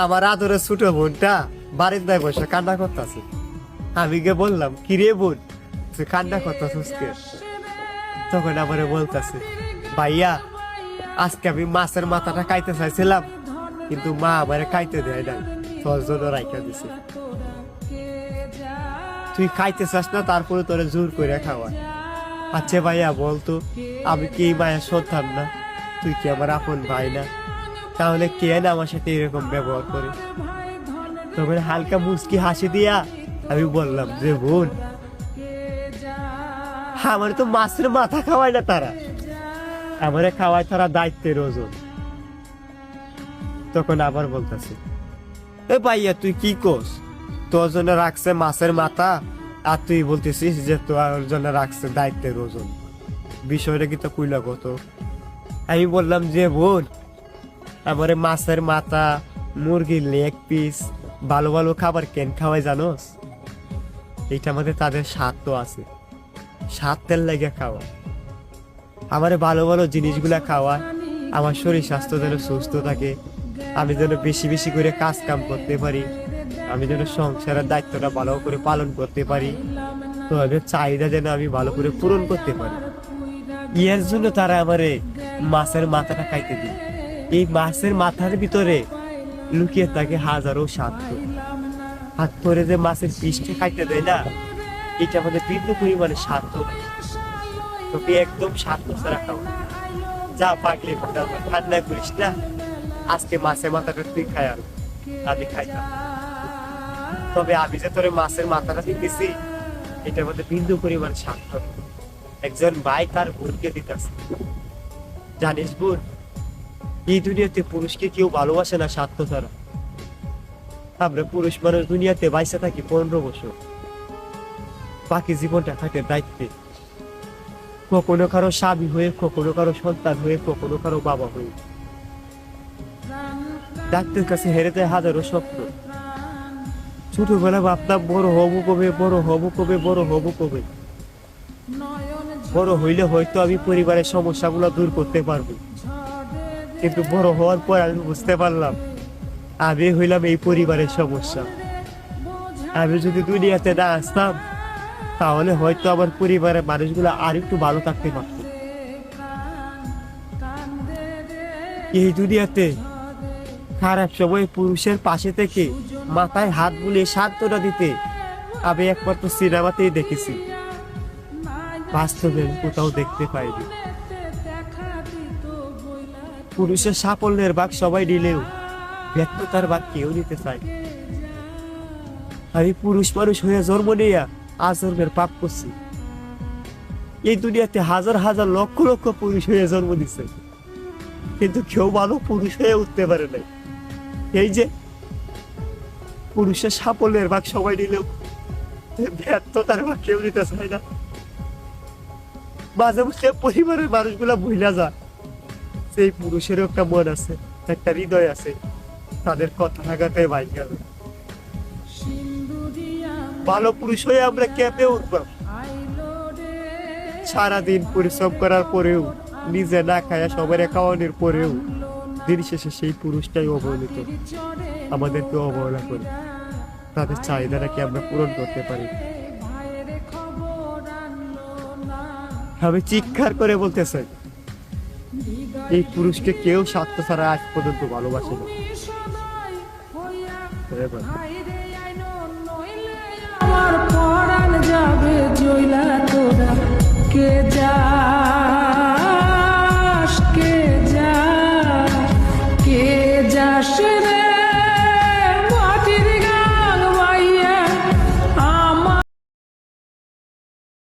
আমার আদরের ছোট বোনটা বারিন্দায় বসে কান্না করতেছে। আমি গিয়ে বললাম, কি রে বোন, তুই কান্না করতেছিস কে? তখন আমারে বলতেছে, ভাইয়া আজকে আমি মাছের মাথাটা খাইতে চাইছিলাম, কিন্তু মা আমারে খাইতে দেয় নাই, তোর জন্য রাইখা দিছে। তুই খাইতে চাস না, তারপরে তোরে জোর করে খাওয়া। আচ্ছা ভাইয়া বলতো, আমি কি এই মায়ের সন্তান না? তুই কি আমার আপন ভাই না? তাহলে কে না আমার সাথে এরকম ব্যবহার করে? তখন হালকা মুচকি হাসি দিয়া আমি বললাম যে, বোন আমার তো মাছের মাথা খাওয়ায় না তারা, আমারে খাওয়ায় তারা দায়িত্বের ওজন। তখন আবার বলতেছে, এ ভাইয়া তুই কি কোস? তোর জন্য রাখছে মাছের মাথা, আর তুই বলতেছিস যে তোর জন্য রাখছে দায়িত্বের ওজন। বিষয়টা কি তো কুইলা কত? আমি বললাম যে, বোন আমারে মাছের মাথা, মুরগির লেগ পিস, ভালো ভালো খাবার কেন খাওয়াই জানোস? এইটা আমাদের তাদের স্বাদ তো আছে, স্বাদের লেগে খাওয়া। আমারে ভালো ভালো জিনিসগুলা খাওয়া, আমার শরীর স্বাস্থ্য যেন সুস্থ থাকে, আমি যেন বেশি বেশি করে কাজ কাম করতে পারি, আমি যেন সংসারের দায়িত্বটা ভালো করে পালন করতে পারি, তোমাদের চাহিদা যেন আমি ভালো করে পূরণ করতে পারি। এর জন্য তারা আমারে মাছের মাথাটা খাইতে দিই। এই মাছের মাথার ভিতরে লুকিয়ে থাকে হাজারো স্বার্থ। হাত ধরে যে মাছের পিসটা খাইতে দেয় না, এটা আমাদের ভিন্ন পরিমাণে স্বার্থ। তোকে একদম স্বার্থ ছাড়া খাও। যা পাগলি ঠান্ডা করিস না, আজকে মাছের মাথাটা তুই খাই, আর আমি খাইতাম। তবে আমি যে তোরে মাছের মাথাটা দিতেছি, এটার মধ্যে বিন্দু পরিমাণ স্বার্থ। একজন ভাই তার বোনকে দিতেছে। জানিস বোন, এই দুনিয়াতে পুরুষকে কেউ ভালোবাসে না স্বার্থ ছাড়া। আমরা পুরুষ মানুষ দুনিয়াতে বাইসে থাকি 15 বছর, বাকি জীবনটা থাকে দায়িত্বে। কখনো কারো স্বামী হয়ে, কখনো কারো সন্তান হয়ে, কখনো কারো বাবা হয়ে। ডাক্তার কাছে হেরে যায় হাজারো স্বপ্ন। ছোটবেলা ভাবতাম বড় হবো কবে, বড় হবো কবে, বড় হবো কবে। বড় হইলে হয়তো আমি পরিবারের সমস্যাগুলো দূর করতে পারবো, কিন্তু বড় হওয়ার পর আমি বুঝতে পারলাম আমি হইলাম এই পরিবারের সমস্যা। আমি যদি দুনিয়াতে না আসতাম, তাহলে হয়তো আমার পরিবারের মানুষগুলো আর একটু ভালো থাকতে পারত। এই দুনিয়াতে খারাপ সময় পুরুষের পাশে থেকে মাথায় হাত বুলিয়ে সান্ত্বনা দিতে আমি একমাত্র সিনেমাতেই দেখেছি, বাস্তবে কোথাও দেখতে পাইনি। পুরুষের সাফল্যের ভাগ সবাই নিলেও ব্যর্থতার ভাগ কেউ নিতে চায়। আমি পুরুষ মানুষ হয়ে জন্ম নিয়ে আজন্মের পাপ করছি। এই দুনিয়াতে হাজার হাজার লক্ষ লক্ষ পুরুষ হয়ে জন্ম দিচ্ছে, কিন্তু কেউ ভালো পুরুষ হয়ে উঠতে পারে নাই। এই যে পুরুষের সাফল্যের ভাগ সবাই নিলেও ব্যর্থতার ভাগ কেউ নিতে চায় না। মাঝে মাঝে পরিবারের মানুষগুলা ভুলা যায় সেই পুরুষেরও একটা মন আছে, একটা হৃদয় আছে, তাদের কথা লাগাতে ভাই গেল। ভালো পুরুষ হয়ে আমরা কেঁপে উঠলাম, সারাদিন পরিশ্রম করার পরেও, নিজে না খায়া সবাই খাওয়ানোর পরেও দিন শেষে সেই পুরুষটাই অবহেলিত, আমাদেরকে অবহেলা করে। তাদের চাহিদাটা কি আমরা পূরণ করতে পারি? আমি চিৎকার করে বলতে চাই, এই পুরুষকে কেউ স্বার্থ ছাড়া আজ পর্যন্ত ভালোবাসে না।